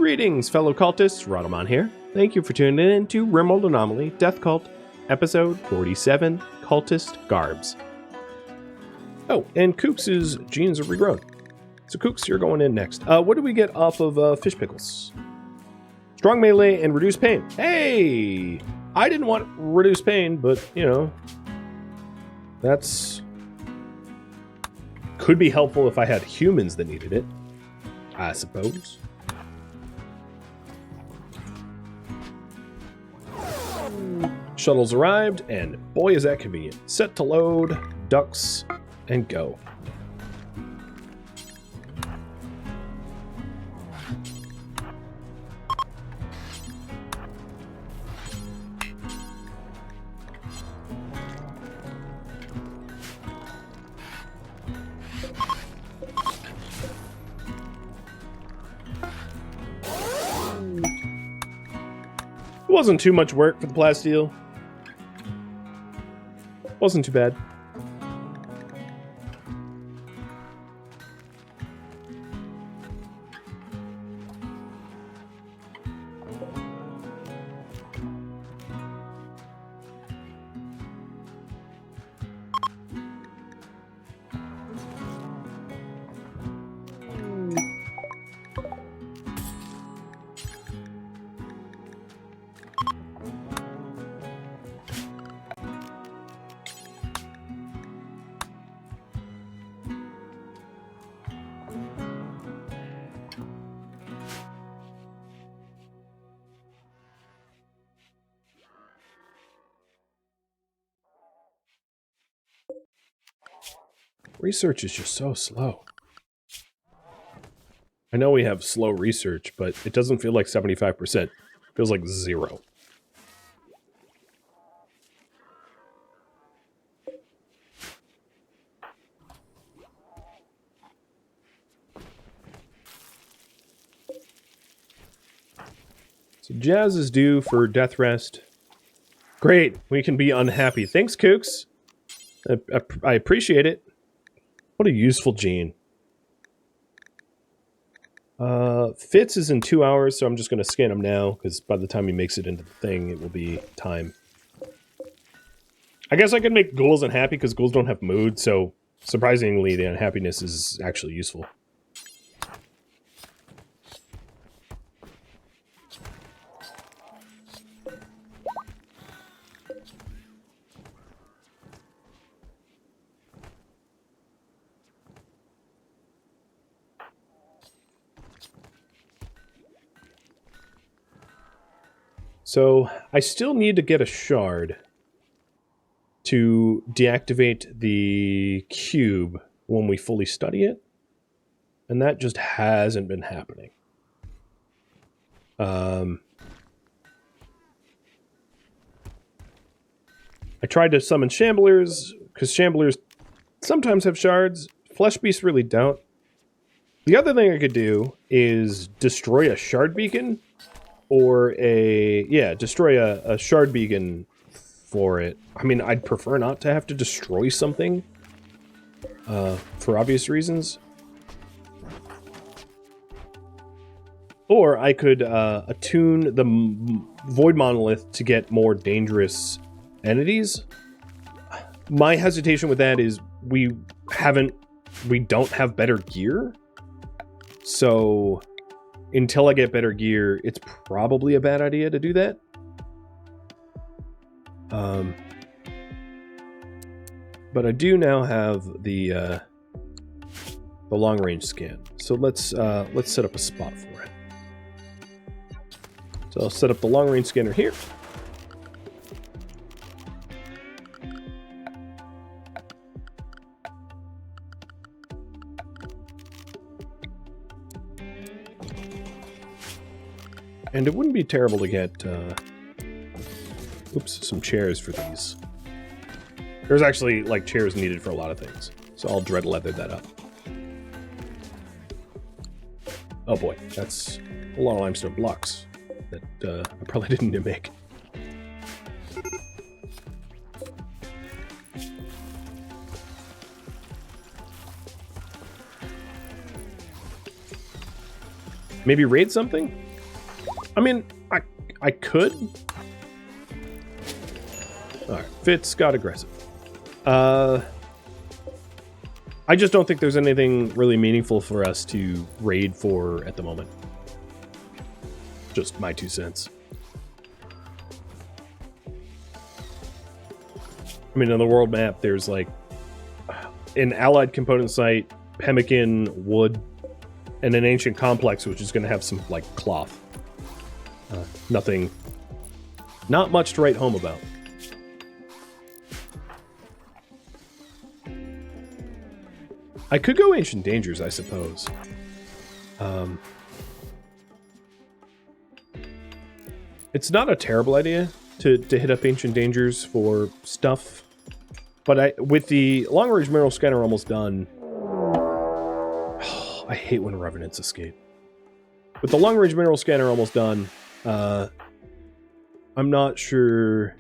Greetings, fellow cultists. Rhadamant here. Thank you for tuning in to RimWorld Anomaly Death Cult episode 47, Cultist Garbs. Oh, and Kooks' genes are regrown. So Kooks, you're going in next. What do we get off of fish pickles? Strong melee and reduced pain. Hey! I didn't want reduced pain, but, you know, that's... could be helpful if I had humans that needed it, I suppose. Shuttles arrived, and boy is that convenient. Set to load, ducks, and go. It wasn't too much work for the plasteel. Wasn't too bad. Research is just so slow. I know we have slow research, but it doesn't feel like 75%. It feels like 0. So Jazz is due for death rest. Great, we can be unhappy. Thanks, Kooks. I appreciate it. What a useful gene. Fitz is in 2 hours, so I'm just going to scan him now, because by the time he makes it into the thing, it will be time. I guess I could make ghouls unhappy, because ghouls don't have mood, so surprisingly, the unhappiness is actually useful. So, I still need to get a shard to deactivate the cube when we fully study it. And that just hasn't been happening. I tried to summon Shamblers, because Shamblers sometimes have shards. Flesh Beasts really don't. The other thing I could do is destroy a shard beacon. Or destroy a shard beacon for it. I mean, I'd prefer not to have to destroy something, for obvious reasons. Or I could attune the Void Monolith to get more dangerous entities. My hesitation with that is we don't have better gear. So... until I get better gear, it's probably a bad idea to do that. But I do now have the long range scan. So let's set up a spot for it. So I'll set up the long range scanner here. And it wouldn't be terrible to get, some chairs for these. There's actually, like, chairs needed for a lot of things. So I'll dread leather that up. Oh boy, that's a lot of limestone blocks that I probably didn't need to make. Maybe raid something? I mean, I could. Alright, Fitz got aggressive. I just don't think there's anything really meaningful for us to raid for at the moment. Just my 2 cents. I mean, on the world map, there's like an allied component site, pemmican, wood, and an ancient complex, which is going to have some, like, cloth. Nothing. Not much to write home about. I could go Ancient Dangers, I suppose. It's not a terrible idea to hit up Ancient Dangers for stuff. But with the long-range mineral scanner almost done... I hate when Revenants escape. With the long-range mineral scanner almost done, I'm not sure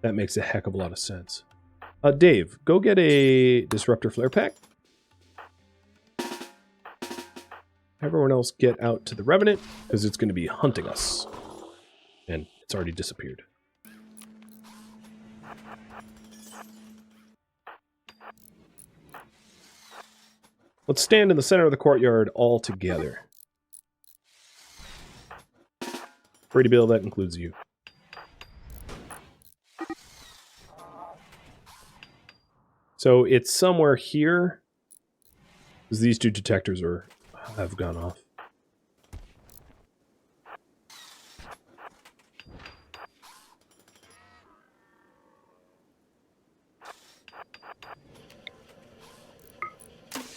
that makes a heck of a lot of sense. Dave, go get a Disruptor Flare Pack. Everyone else get out to the Revenant, because it's going to be hunting us. And it's already disappeared. Let's stand in the center of the courtyard all together. Brady Bill, that includes you. So it's somewhere here, because these 2 detectors have gone off.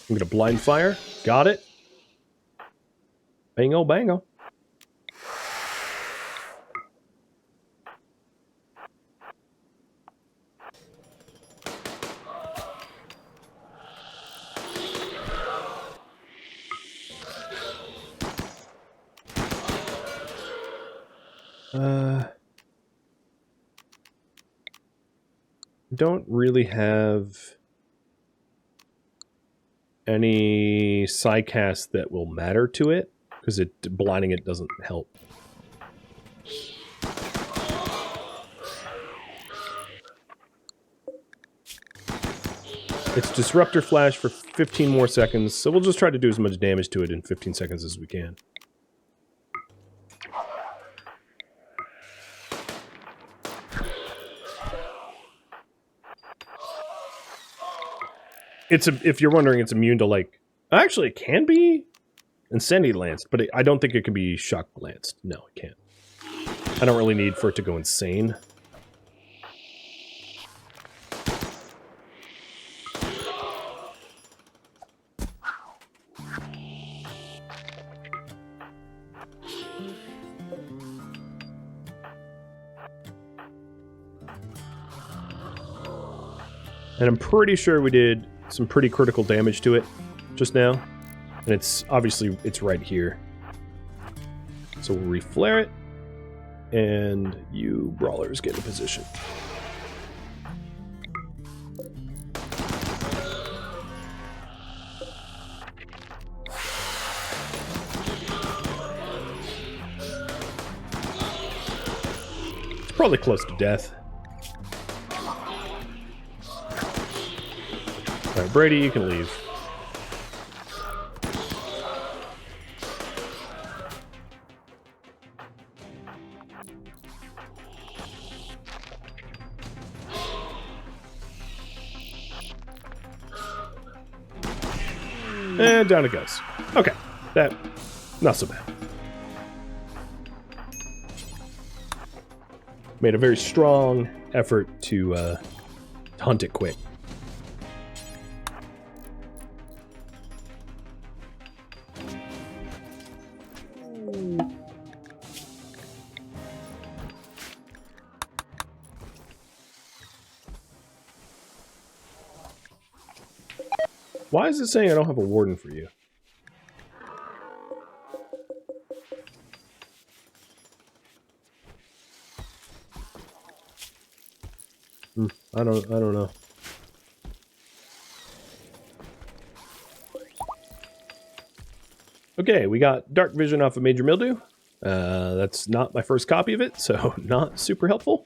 I'm gonna blind fire. Got it. Bango, bango. Don't really have any psycast that will matter to it, because blinding it doesn't help. It's Disruptor Flash for 15 more seconds, so we'll just try to do as much damage to it in 15 seconds as we can. If you're wondering, it's immune to, like... Actually, it can be Insanity Lanced, but I don't think it can be Shock Lanced. No, it can't. I don't really need for it to go insane. And I'm pretty sure we did some pretty critical damage to it just now. And it's right here. So we'll reflare it. And you brawlers get in position. It's probably close to death. Alright, Brady, you can leave. And down it goes. Okay, not so bad. Made a very strong effort to hunt it quick. Why is it saying I don't have a warden for you? I don't know. Okay, we got Dark Vision off of Major Mildew. That's not my first copy of it, so not super helpful.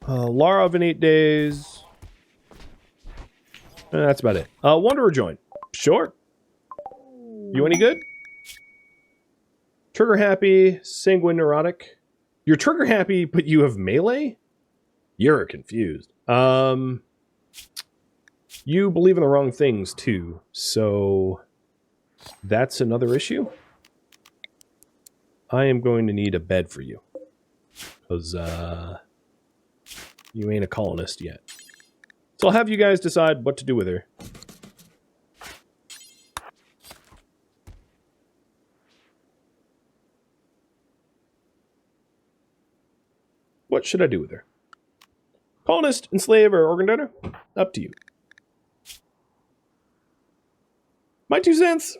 Lara of in 8 days. That's about it. Wanderer Joint. Sure. You any good? Trigger happy, sanguine neurotic. You're trigger happy, but you have melee? You're confused. You believe in the wrong things too, so that's another issue. I am going to need a bed for you. Because, you ain't a colonist yet. So I'll have you guys decide what to do with her. What should I do with her? Colonist, enslave, or organ donor? Up to you. My 2 cents?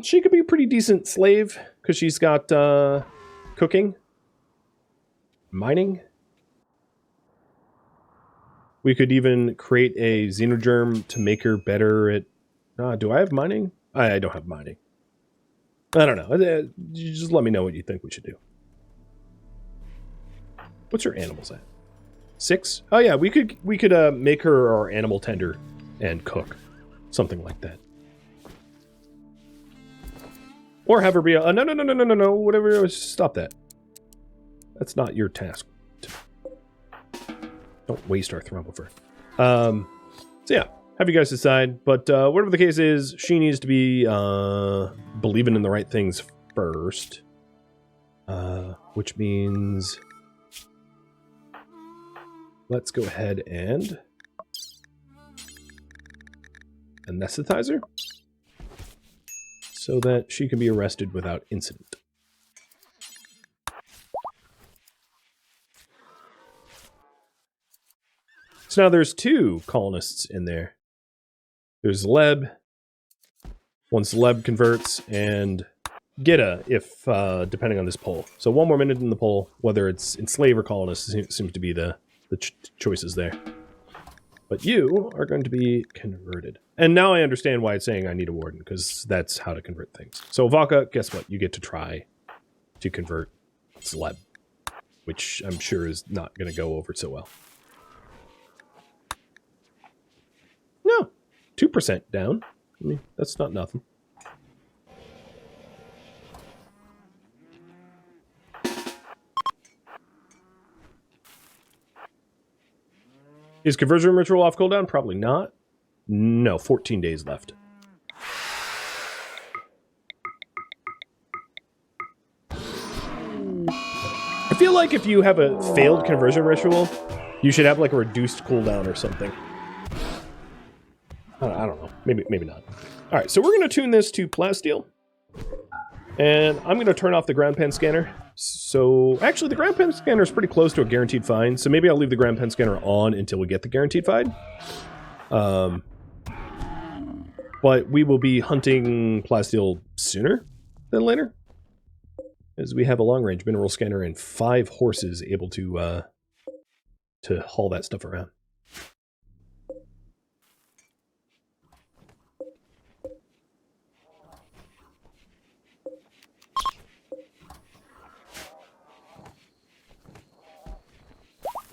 She could be a pretty decent slave, because she's got, cooking. Mining. We could even create a xenogerm to make her better at... do I have mining? I don't have mining. I don't know. Just let me know what you think we should do. What's her animals at? 6? Oh yeah, we could make her our animal tender and cook. Something like that. Or have her be a... no, whatever. Stop that. That's not your task. Don't waste our thermopher. So yeah, have you guys decide. But whatever the case is, she needs to be believing in the right things first. Which means... let's go ahead and... anesthetize her. So that she can be arrested without incident. So now there's 2 colonists in there. There's Leb. Once Leb converts, and Gitta, if depending on this poll. So 1 more minute in the poll, whether it's enslave or colonist seems to be the choices there. But you are going to be converted. And now I understand why it's saying I need a warden, because that's how to convert things. So Vaka, guess what? You get to try to convert Leb, which I'm sure is not going to go over so well. No, 2% down. I mean, that's not nothing. Is conversion ritual off cooldown? Probably not. No, 14 days left. I feel like if you have a failed conversion ritual, you should have like a reduced cooldown or something. I don't know. Maybe not. All right, so we're going to tune this to plasteel. And I'm going to turn off the ground pen scanner. So, actually, the ground pen scanner is pretty close to a guaranteed find. So maybe I'll leave the ground pen scanner on until we get the guaranteed find. But we will be hunting plasteel sooner than later. As we have a long-range mineral scanner and 5 horses able to haul that stuff around.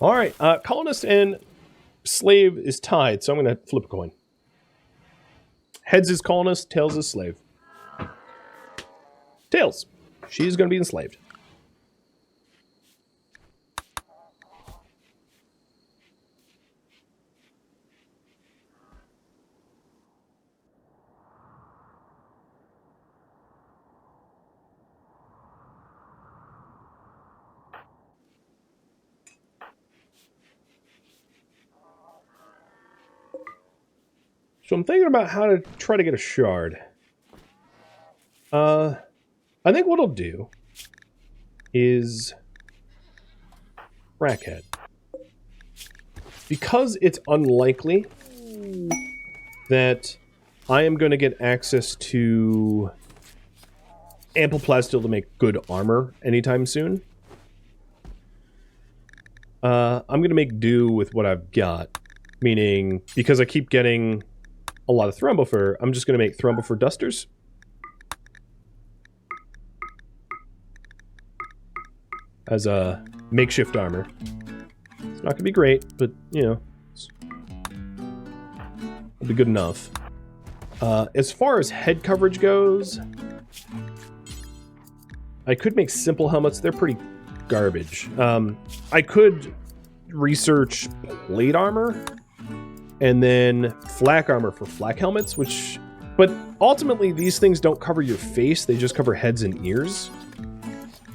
All right, colonist and slave is tied, so I'm going to flip a coin. Heads is colonist, tails is slave. Tails. She's going to be enslaved. So I'm thinking about how to try to get a shard. I think what I'll do is Rackhead. Because it's unlikely that I am going to get access to ample plasteel to make good armor anytime soon. I'm going to make do with what I've got. Meaning, because I keep getting a lot of thrombo fur, I'm just going to make thrombo fur dusters. As a makeshift armor. It's not going to be great, but, you know, it'll be good enough. As far as head coverage goes, I could make simple helmets. They're pretty garbage. I could research plate armor and then flak armor for flak helmets, but ultimately these things don't cover your face. They just cover heads and ears.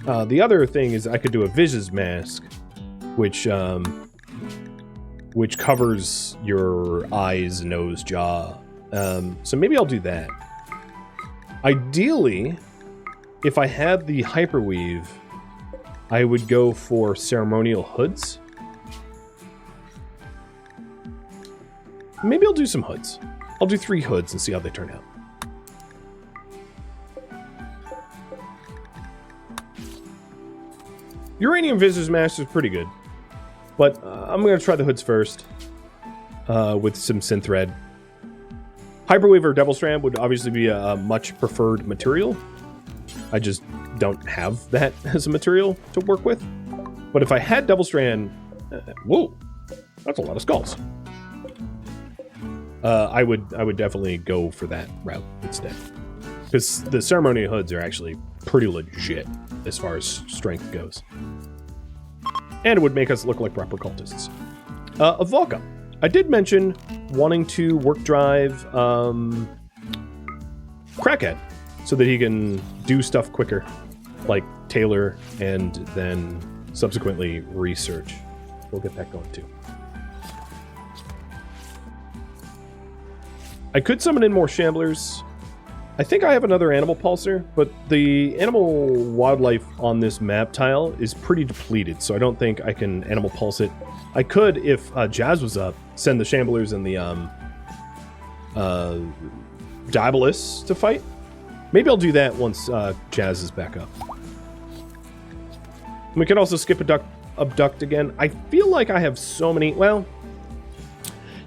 The other thing is I could do a Viz's mask, which covers your eyes, nose, jaw. So maybe I'll do that. Ideally, if I had the hyperweave, I would go for ceremonial hoods. Maybe I'll do some hoods. I'll do 3 hoods and see how they turn out. Uranium Viz's mask is pretty good, but I'm going to try the hoods first with some synth thread. Hyperweave or Devil Strand would obviously be a much preferred material. I just don't have that as a material to work with. But if I had Devil Strand... whoa! That's a lot of skulls. I would definitely go for that route instead. Because the ceremonial hoods are actually pretty legit as far as strength goes. And it would make us look like proper cultists. Avalka. I did mention wanting to work drive Crackhead so that he can do stuff quicker, like tailor and then subsequently research. We'll get that going too. I could summon in more Shamblers. I think I have another Animal Pulsar, but the animal wildlife on this map tile is pretty depleted, so I don't think I can Animal Pulse it. I could, if Jazz was up, send the Shamblers and the Diabolus to fight. Maybe I'll do that once Jazz is back up. We could also skip Abduct again. I feel like I have so many... Well,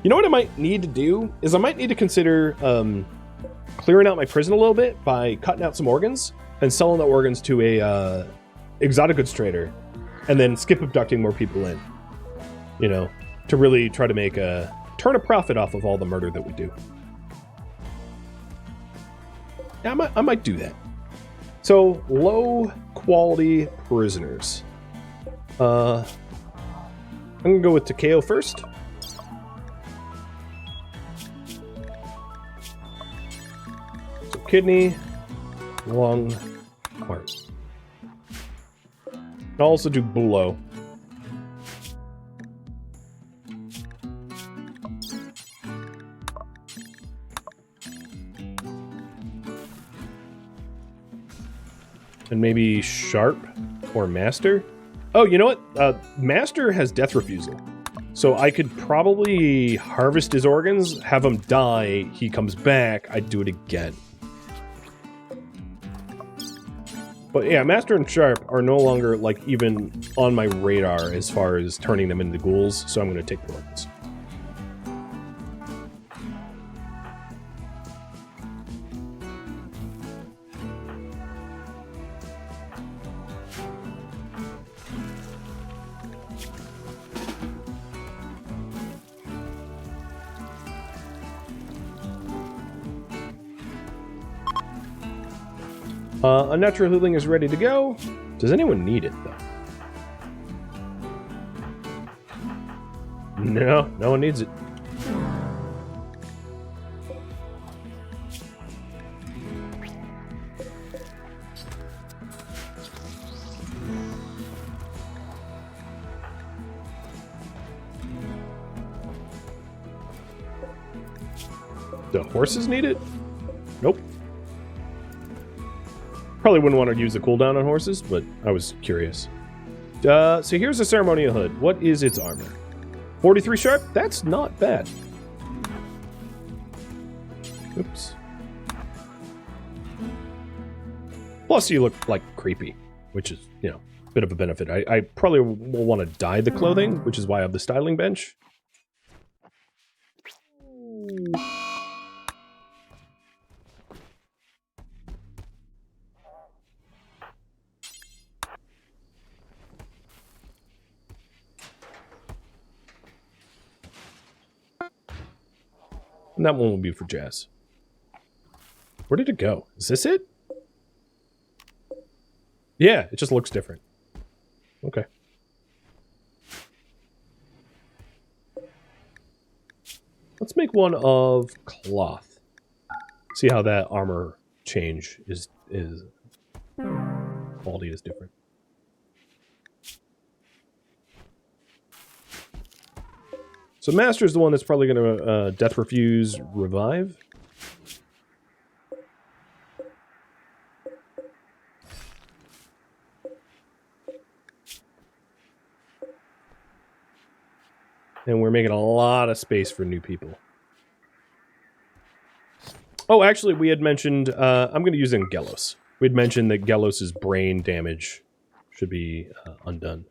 you know what I might need to do? Is I might need to consider... clearing out my prison a little bit by cutting out some organs and selling the organs to a exotic goods trader, and then skip abducting more people in, you know, to really try to make turn a profit off of all the murder that we do. Yeah, I might do that. So low quality prisoners. I'm gonna go with Takeo first. Kidney, lung, heart. I'll also do Bulo. And maybe Sharp or Master. Oh, you know what? Master has death refusal. So I could probably harvest his organs, have him die, he comes back, I'd do it again. But yeah, Master and Sharp are no longer, like, even on my radar as far as turning them into ghouls, so I'm going to take the organs. Unnatural healing is ready to go. Does anyone need it, though? No, no one needs it. The horses need it? Nope. Probably wouldn't want to use a cooldown on horses, but I was curious. So here's a ceremonial hood. What is its armor? 43 sharp? That's not bad. Oops. Plus you look like creepy, which is, you know, a bit of a benefit. I probably will want to dye the clothing, which is why I have the styling bench. And that one will be for Jazz. Where did it go? Is this it? Yeah, it just looks different. Okay. Let's make one of cloth. See how that armor change is quality is different. So Master is the one that's probably going to Death Refuse Revive. And we're making a lot of space for new people. Oh, actually, we had mentioned... I'm going to use Angelos. We had mentioned that Gelos' brain damage should be undone.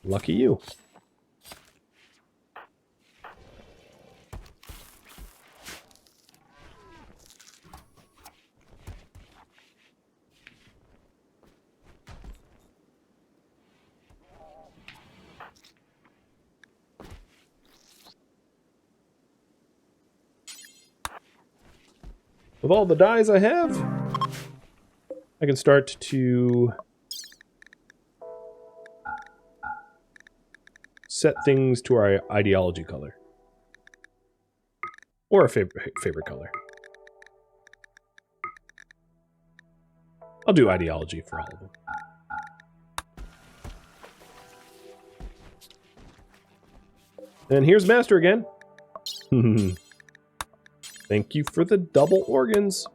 Lucky you. With all the dyes I have, I can start to set things to our ideology color. Or a favorite color. I'll do ideology for all of them. And here's Master again. Thank you for the double organs.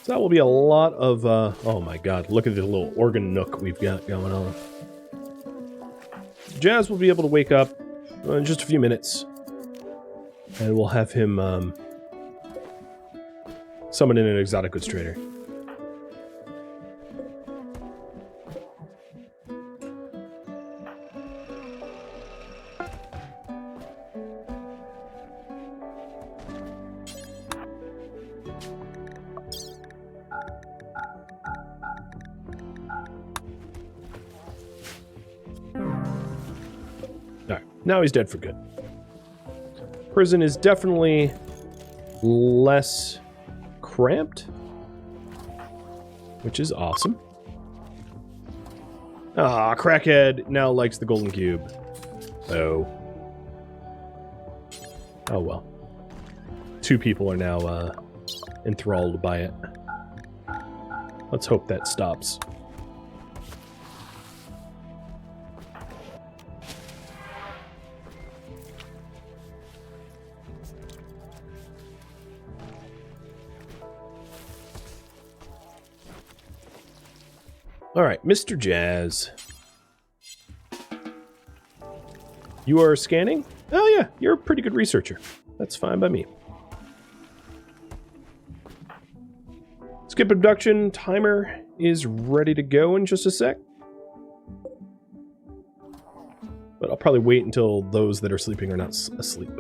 So that will be a lot of, oh my god, look at the little organ nook we've got going on. Jazz will be able to wake up in just a few minutes. And we'll have him, summon in an exotic goods trader. Now he's dead for good. Prison is definitely less cramped, which is awesome. Ah, Crackhead now likes the golden cube. Oh. Oh well. 2 people are now enthralled by it. Let's hope that stops. All right, Mr. Jazz. You are scanning? Oh yeah, you're a pretty good researcher. That's fine by me. Skip abduction timer is ready to go in just a sec. But I'll probably wait until those that are sleeping are not asleep.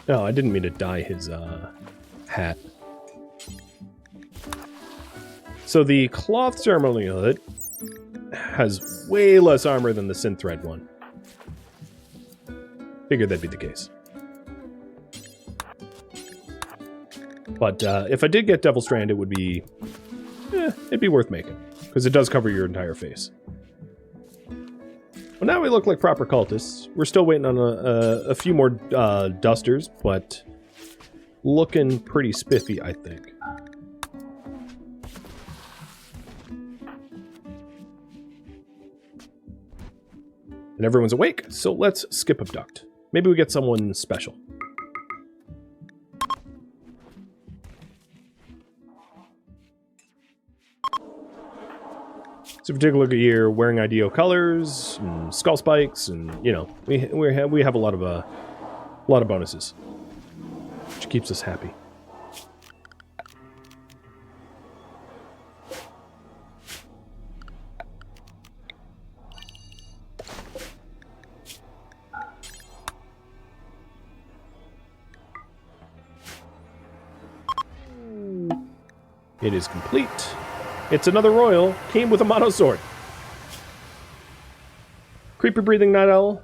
No, I didn't mean to dye his hat. So the cloth ceremonial hood has way less armor than the synth thread one. Figured that'd be the case. But if I did get Devil Strand, it would be... it'd be worth making. Because it does cover your entire face. Well, now we look like proper cultists. We're still waiting on a few more dusters, but looking pretty spiffy, I think. And everyone's awake, so let's skip abduct. Maybe we get someone special. So if you take a look at here, wearing IDO colors, and skull spikes, and you know, we have a lot of bonuses, which keeps us happy. It is complete. It's another royal. Came with a mono sword. Creepy breathing night owl,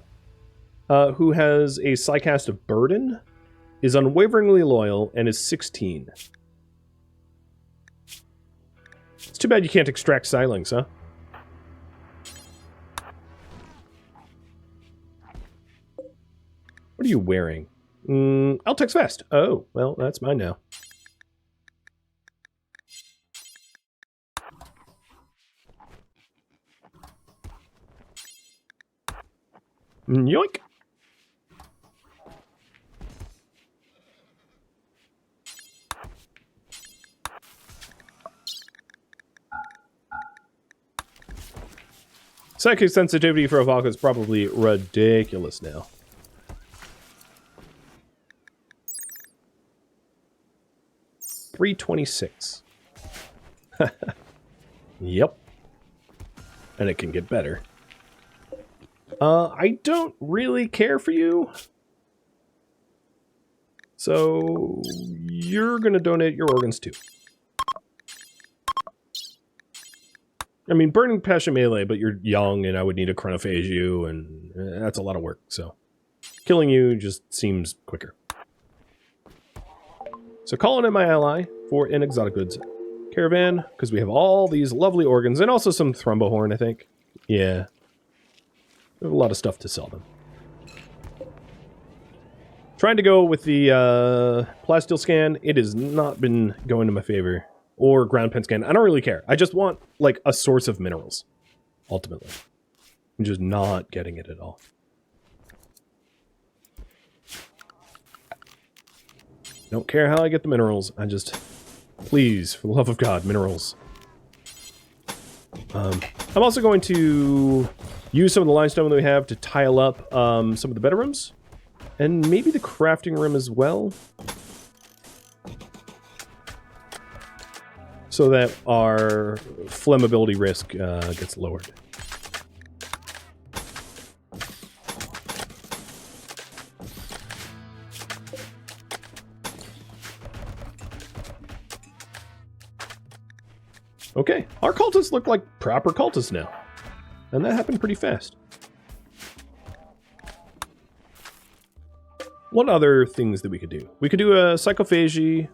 who has a psycast of burden, is unwaveringly loyal and is 16. It's too bad you can't extract silings, huh? What are you wearing? Altex vest. Oh, well, that's mine now. Yoink! Psychic sensitivity for a Valka is probably ridiculous now. $326. Yep. And it can get better. I don't really care for you. So you're going to donate your organs too. I mean, burning passion melee, but you're young and I would need to chronophage you, and that's a lot of work, so killing you just seems quicker. So calling in my ally for an exotic goods caravan, because we have all these lovely organs, and also some thrombohorn, I think. Yeah. We have a lot of stuff to sell them. Trying to go with the plasteel scan. It has not been going to my favor. Or ground pen scan. I don't really care. I just want, like, a source of minerals. Ultimately. I'm just not getting it at all. Don't care how I get the minerals. I just... Please, for the love of God, minerals. I'm also going to use some of the limestone that we have to tile up some of the bedrooms. And maybe the crafting room as well. So that our flammability risk gets lowered. Okay, our cultists look like proper cultists now. And that happened pretty fast. What other things that we could do? We could do a psychophagy,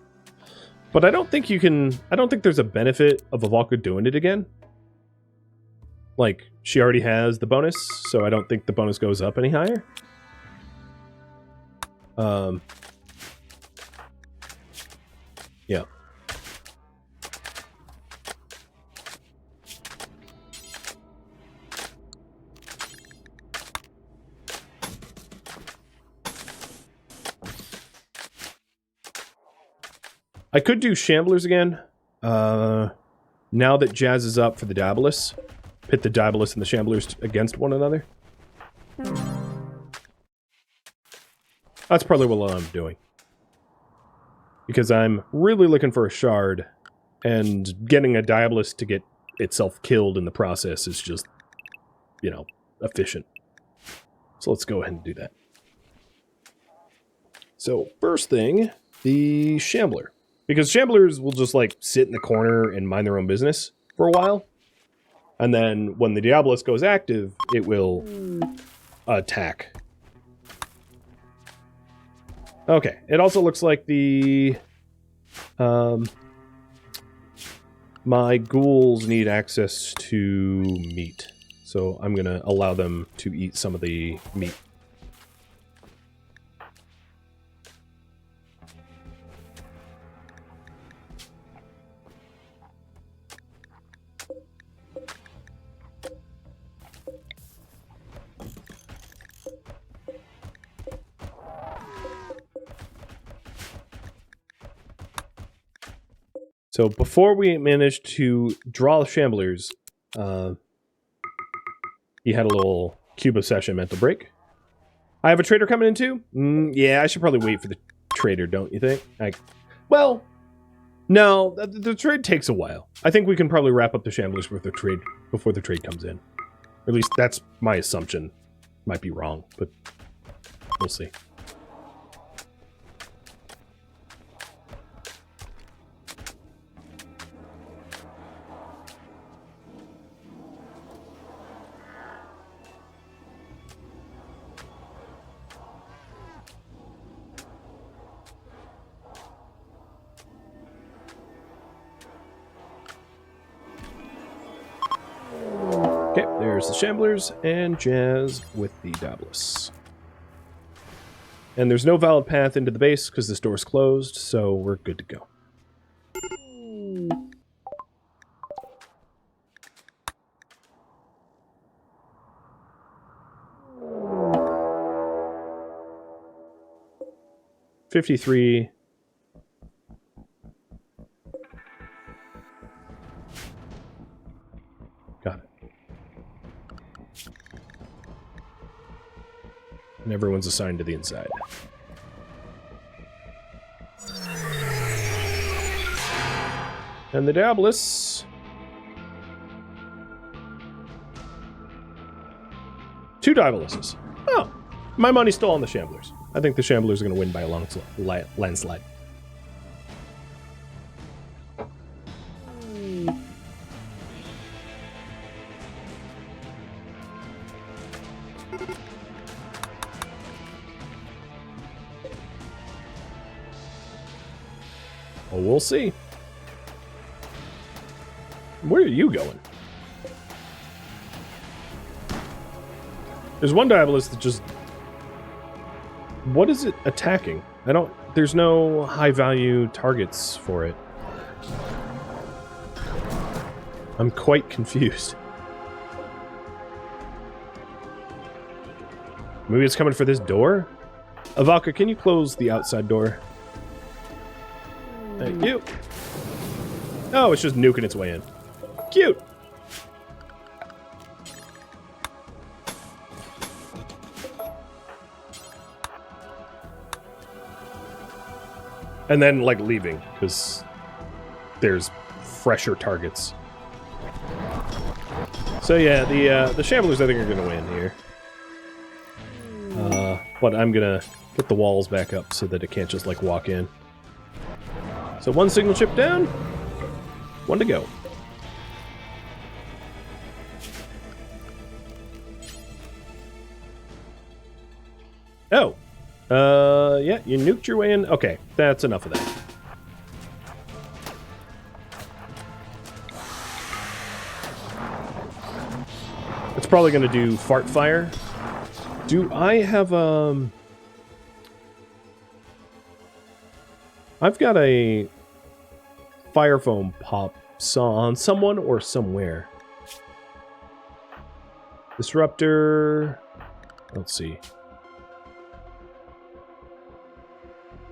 but I don't think you can... I don't think there's a benefit of Avalka doing it again. Like, she already has the bonus, so I don't think the bonus goes up any higher. Yeah. I could do Shamblers again. Now that Jazz is up for the Dabalus, pit the Dabalus and the Shamblers against one another. That's probably what I'm doing. Because I'm really looking for a shard, and getting a Dabalus to get itself killed in the process is just, you know, efficient. So let's go ahead and do that. So first thing, the Shambler. Because Shamblers will just, like, sit in the corner and mind their own business for a while. And then when the Diabolus goes active, it will attack. Okay, it also looks like the... my ghouls need access to meat. So So I'm going to allow them to eat some of the meat. So before we managed to draw the Shamblers, he had a little cube obsession mental break. I have a trader coming in too? Yeah, I should probably wait for the trader, don't you think? Well, no, the trade takes a while. I think we can probably wrap up the Shamblers with the trade before the trade comes in. Or at least that's my assumption. Might be wrong, but we'll see. Okay, there's the Shamblers and Jazz with the Dabless. And there's no valid path into the base because this door's closed, so we're good to go. $53. Got it. And everyone's assigned to the inside. And the Dabless. 2 Dablesses. Oh, my money's still on the Shamblers. I think the Shamblers are going to win by a long landslide. Well, we'll see. Where are you going? There's one Diabolist that just... What is it attacking? There's no high value targets for it. I'm quite confused. Maybe it's coming for this door? Avalka, can you close the outside door? Thank you. Oh, it's just nuking its way in. Cute! And then, like, leaving, because there's fresher targets. So yeah, the Shamblers I think are going to win here. But I'm going to get the walls back up so that it can't just, like, walk in. So 1 signal chip down, 1 to go. Oh. Yeah, you nuked your way in. Okay, that's enough of that. It's probably going to do fart fire. Do I have, I've got a fire foam pop on someone or somewhere. Disruptor. Let's see.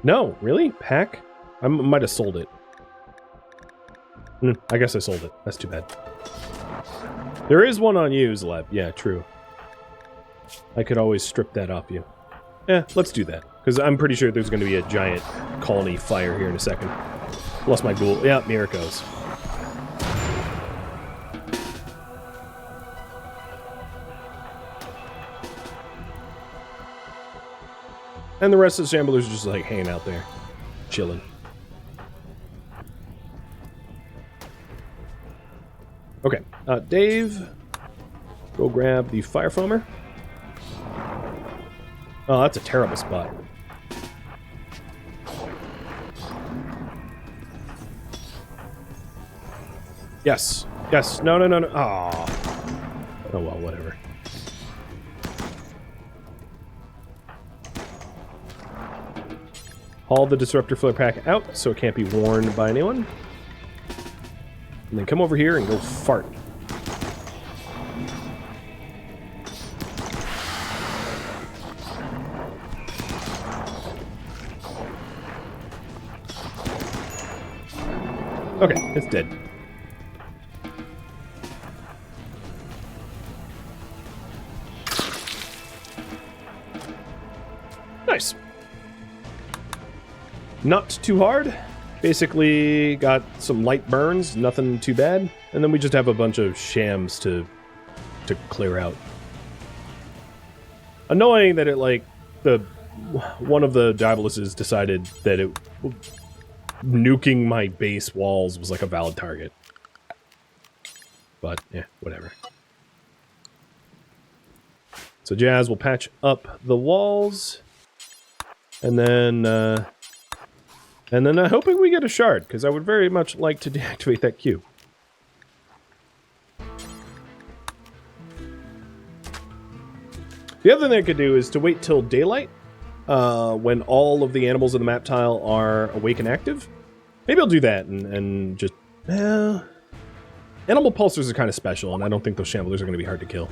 No, really? Pack? I might have sold it. I guess I sold it. That's too bad. There is one on you, Zleb. Yeah, true. I could always strip that off you. Yeah, let's do that. Because I'm pretty sure there's going to be a giant colony fire here in a second. Lost my ghoul. Yeah, here it goes. And the rest of the Shamblers are just like hanging out there. Chilling. Okay, Dave, go grab the fire foamer. Oh, that's a terrible spot. Yes. Yes. No, no, no, no. Aw. Oh well, whatever. Haul the disruptor flare pack out so it can't be worn by anyone. And then come over here and go fart. Okay, it's dead. Nice. Not too hard. Basically got some light burns, nothing too bad. And then we just have a bunch of shams to clear out. Annoying that it, like, one of the Diaboluses decided that nuking my base walls was like a valid target. But, yeah, whatever. So Jazz will patch up the walls. And then hoping we get a shard, because I would very much like to deactivate that queue. The other thing I could do is to wait till daylight, when all of the animals in the map tile are awake and active. Maybe I'll do that and just... animal pulsers are kind of special, and I don't think those shamblers are going to be hard to kill.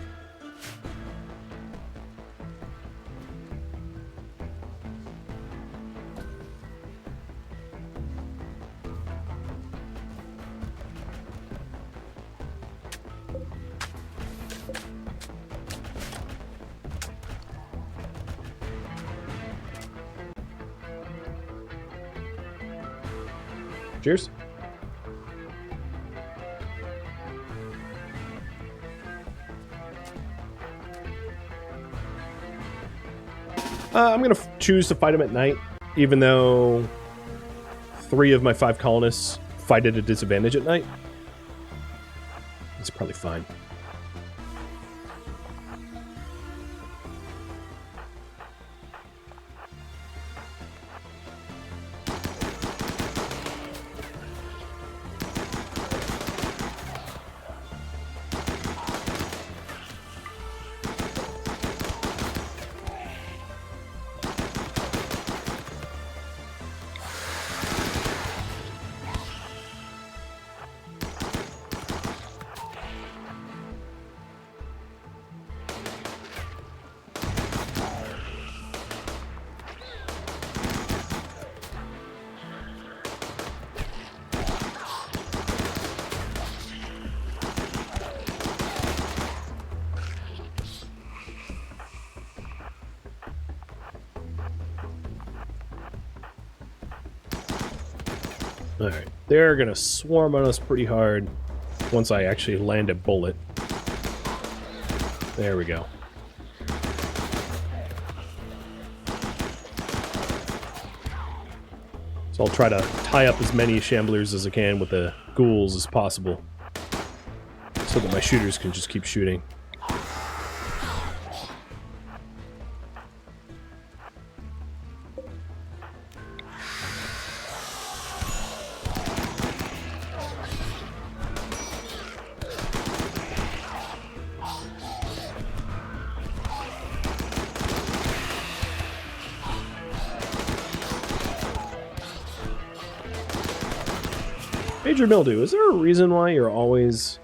Cheers. I'm going to choose to fight him at night, even though 3 of my 5 colonists fight at a disadvantage at night. It's probably fine. Alright, they're gonna swarm on us pretty hard once I actually land a bullet. There we go. So I'll try to tie up as many shamblers as I can with the ghouls as possible, so that my shooters can just keep shooting. Major mildew, is there a reason why you're always...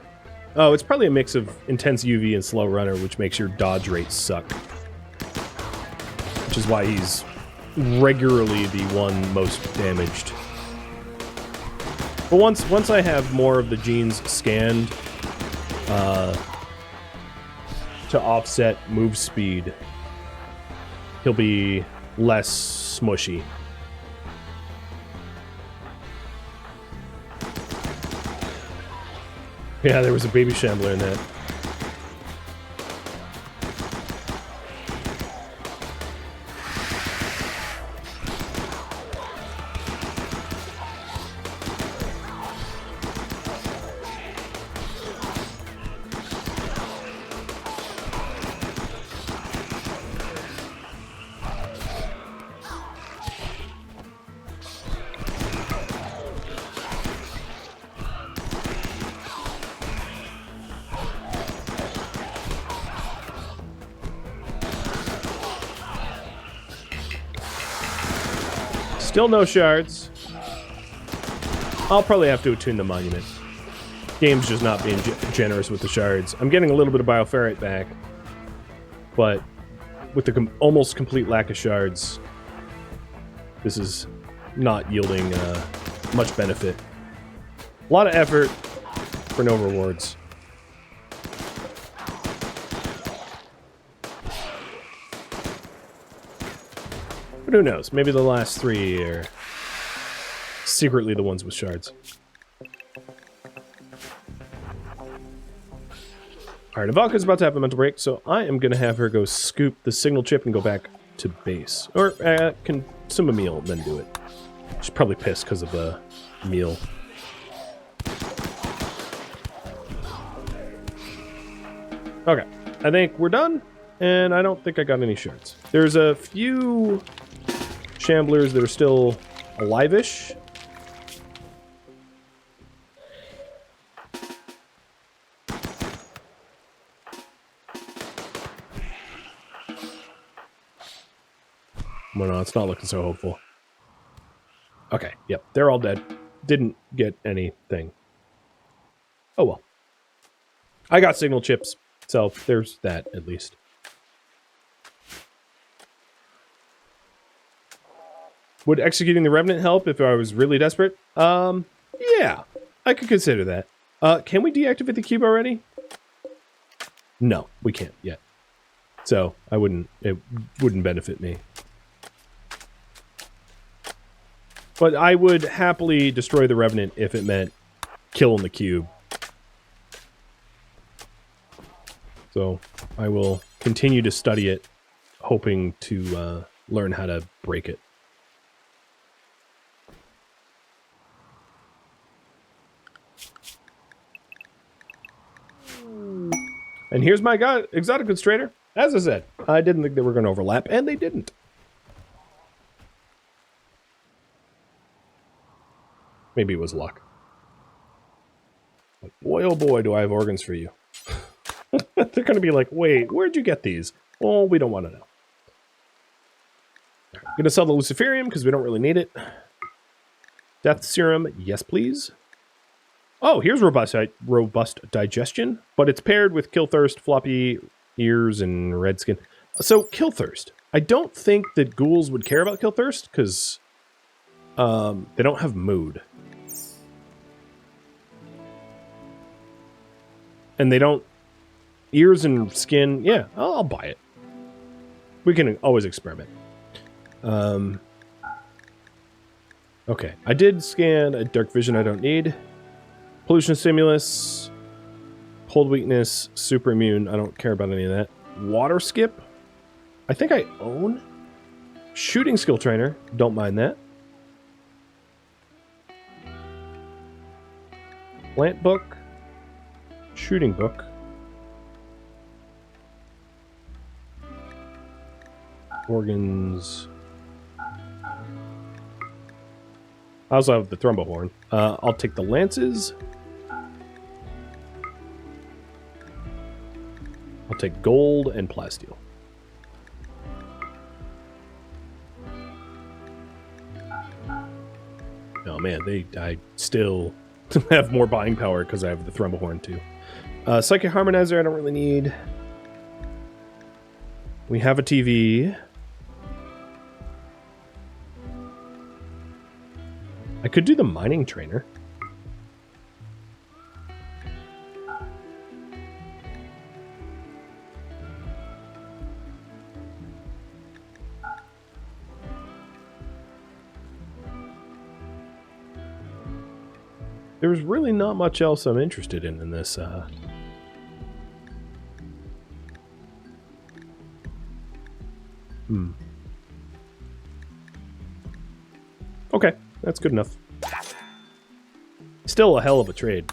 Oh, it's probably a mix of intense UV and slow runner, which makes your dodge rate suck. Which is why he's regularly the one most damaged. But once I have more of the genes scanned to offset move speed, he'll be less smushy. Yeah, there was a baby shambler in that. Still no shards. I'll probably have to attune the monument. Game's just not being generous with the shards. I'm getting a little bit of bioferrite back, but with the almost complete lack of shards, this is not yielding much benefit. A lot of effort for no rewards. But who knows? Maybe the last 3 are secretly the ones with shards. Alright, Ivanka's about to have a mental break, so I am going to have her go scoop the signal chip and go back to base. Or consume a meal and then do it. She's probably pissed because of the meal. Okay, I think we're done, and I don't think I got any shards. There's a few shamblers that are still alive-ish. Well, no, it's not looking so hopeful. Okay, yep, they're all dead. Didn't get anything. Oh well. I got signal chips, so there's that at least. Would executing the Revenant help if I was really desperate? Yeah, I could consider that. Can we deactivate the cube already? No, we can't yet. So it wouldn't benefit me. But I would happily destroy the Revenant if it meant killing the cube. So I will continue to study it, hoping to learn how to break it. And here's my exotic goods trader. As I said, I didn't think they were going to overlap, and they didn't. Maybe it was luck. But boy, oh boy, do I have organs for you. They're going to be like, wait, where'd you get these? Well, we don't want to know. I'm going to sell the Luciferium because we don't really need it. Death Serum, yes please. Oh, here's robust digestion, but it's paired with Kill Thirst, floppy ears, and red skin. So, Kill Thirst. I don't think that ghouls would care about Kill Thirst because they don't have mood. And they don't... Ears and skin, yeah, I'll buy it. We can always experiment. Okay, I did scan a dark vision I don't need. Pollution stimulus, cold weakness, super immune. I don't care about any of that. Water skip, I think I own. Shooting skill trainer, don't mind that. Plant book, shooting book. Organs. I also have the thrombohorn. I'll take the lances. I'll take gold and plasteel. Oh man, I still have more buying power because I have the thrombohorn too. Psychic harmonizer I don't really need. We have a TV. I could do the mining trainer. There's really not much else I'm interested in this. Okay. That's good enough. Still a hell of a trade.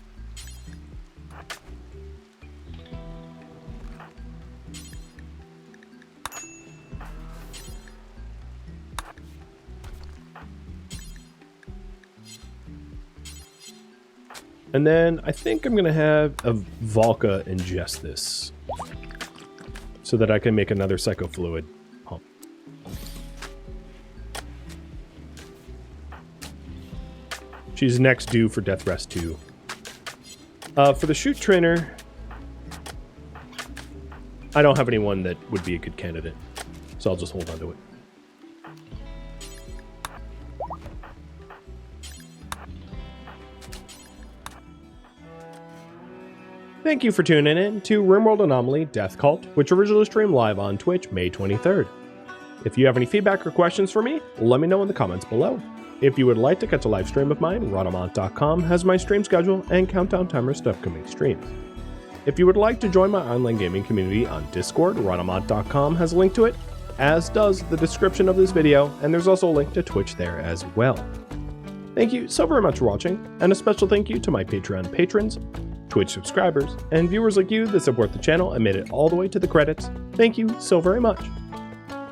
And then I think I'm going to have a Valka ingest this so that I can make another psychofluid pump. She's next due for Death Rest 2. For the shoot trainer, I don't have anyone that would be a good candidate, so I'll just hold on to it. Thank you for tuning in to RimWorld Anomaly Death Cult, which originally streamed live on Twitch May 23rd. If you have any feedback or questions for me, let me know in the comments below. If you would like to catch a live stream of mine, Rhadamant.com has my stream schedule and countdown timers to upcoming streams. If you would like to join my online gaming community on Discord, Rhadamant.com has a link to it, as does the description of this video, and there's also a link to Twitch there as well. Thank you so very much for watching, and a special thank you to my Patreon patrons, Twitch subscribers, and viewers like you that support the channel and made it all the way to the credits. Thank you so very much.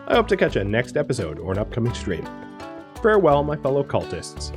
I hope to catch you next episode or an upcoming stream. Farewell, my fellow cultists.